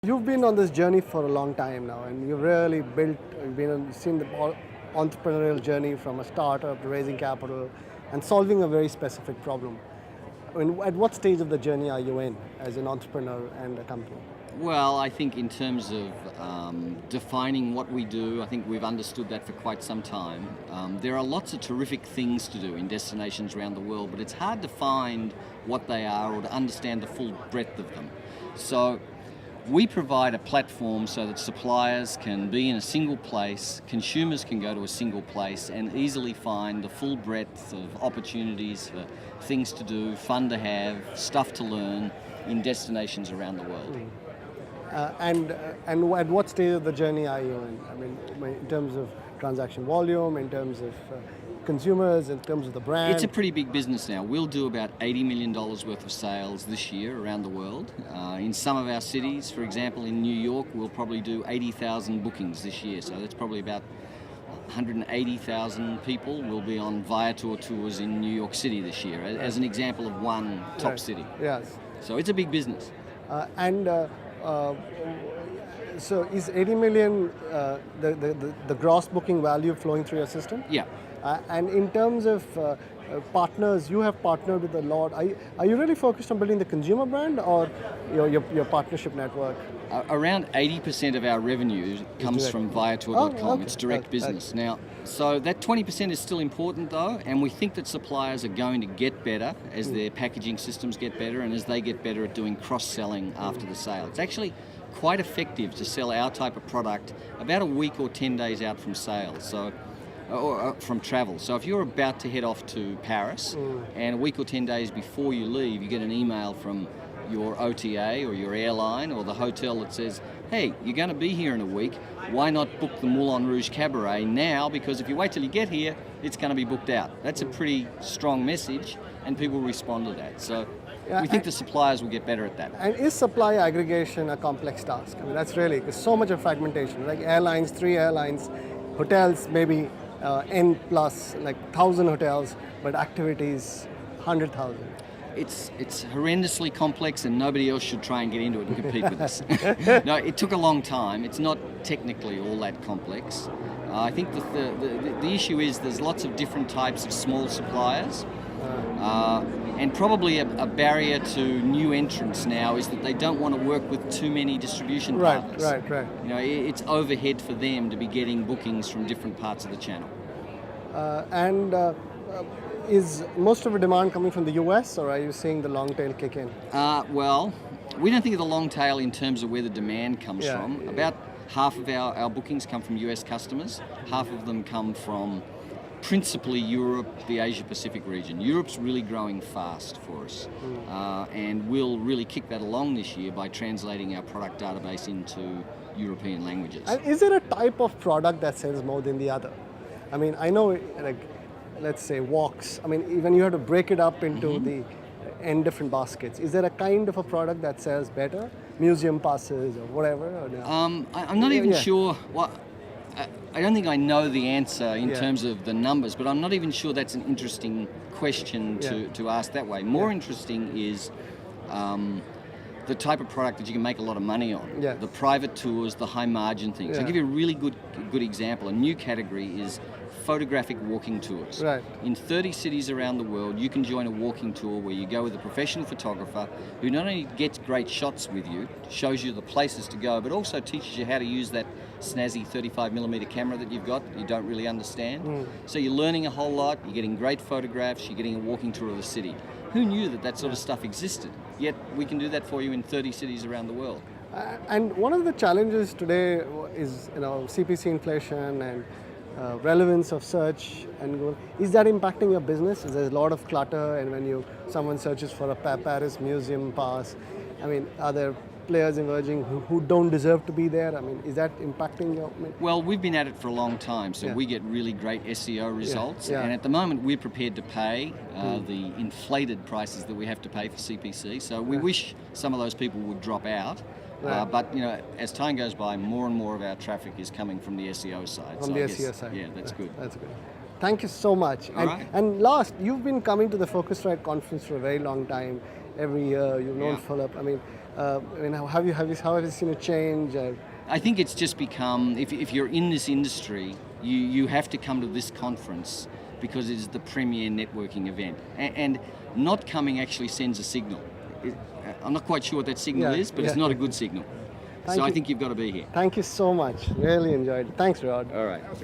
You've been on this journey for a long time now, and you've really seen the entrepreneurial journey from a startup to raising capital and solving a very specific problem. I mean, at what stage of the journey are you in as an entrepreneur and a company? Well, I think in terms of defining what we do, I think we've understood that for quite some time. There are lots of terrific things to do in destinations around the world, but it's hard to find what they are or to understand the full breadth of them. So we provide a platform so that suppliers can be in a single place, consumers can go to a single place and easily find the full breadth of opportunities for things to do, fun to have, stuff to learn in destinations around the world. And at what stage of the journey are you in? I mean, in terms of transaction volume, in terms of consumers, in terms of the brand? It's a pretty big business now. We'll do about $80 million worth of sales this year around the world. In some of our cities, for example, in New York, we'll probably do 80,000 bookings this year. So that's probably about 180,000 people will be on Viator tours in New York City this year, as an example of one top city. Yes. So it's a big business. So is 80 million the gross booking value flowing through your system? Yeah. And in terms of partners, you have partnered with a lot. Are you really focused on building the consumer brand or your partnership network? Around 80% of our revenue comes from Viator.com. Oh, okay. It's direct business. Now, so that 20% is still important though, and we think that suppliers are going to get better as their packaging systems get better and as they get better at doing cross-selling after the sale. It's actually quite effective to sell our type of product about a week or 10 days out from sales. Or from travel. So if you're about to head off to Paris and a week or 10 days before you leave, you get an email from your OTA or your airline or the hotel that says, hey, you're going to be here in a week, why not book the Moulin Rouge Cabaret now, because if you wait till you get here, it's going to be booked out. That's a pretty strong message and people respond to that. So we think the suppliers will get better at that. And is supply aggregation a complex task? I mean, that's really, because so much of fragmentation, like airlines, 3 airlines, hotels, maybe N plus, like 1,000 hotels, but activities, 100,000. It's horrendously complex and nobody else should try and get into it and compete with us. No, it took a long time. It's not technically all that complex. I think the issue is there's lots of different types of small suppliers. And probably a barrier to new entrants now is that they don't want to work with too many distribution partners. Right. You know, it's overhead for them to be getting bookings from different parts of the channel. Is most of the demand coming from the US, or are you seeing the long tail kick in? Well, we don't think of the long tail in terms of where the demand comes from. About half of our bookings come from US customers. Half of them come from principally Europe, the Asia-Pacific region. Europe's really growing fast for us, and we'll really kick that along this year by translating our product database into European languages. And is there a type of product that sells more than the other? I mean, I know, like, let's say walks. I mean, even you have to break it up into the n different baskets. Is there a kind of a product that sells better? Museum passes or whatever? Or no? I'm not even sure. Well, I don't think I know the answer in terms of the numbers, but I'm not even sure that's an interesting question to ask that way. More interesting is the type of product that you can make a lot of money on. Yes. The private tours, the high margin things. I'll give you a really good example. A new category is photographic walking tours. Right. In 30 cities around the world, you can join a walking tour where you go with a professional photographer who not only gets great shots with you, shows you the places to go, but also teaches you how to use that snazzy 35mm camera that you've got that you don't really understand. So you're learning a whole lot, you're getting great photographs, you're getting a walking tour of the city. Who knew that sort of stuff existed? Yet we can do that for you in 30 cities around the world. And one of the challenges today is, CPC inflation and relevance of search and Google. Is that impacting your business? There's a lot of clutter, and when someone searches for a Paris museum pass, I mean, are there players emerging who don't deserve to be there? I mean, is that impacting your... Well, we've been at it for a long time, so we get really great SEO results, and at the moment we're prepared to pay the inflated prices that we have to pay for CPC, so we wish some of those people would drop out. But as time goes by, more and more of our traffic is coming from the SEO side. From the SEO side. Yeah, that's good. That's good. Thank you so much. And last, you've been coming to the PhoCusWright Conference for a very long time. Every year, you've known Philip. I mean, Have you seen a change? I think it's just become, if you're in this industry, you have to come to this conference because it is the premier networking event. And not coming actually sends a signal. I'm not quite sure what that signal is, but it's not a good signal. Thank I you. think you've got to be here. Thank you so much. Really enjoyed it. Thanks, Rod. All right.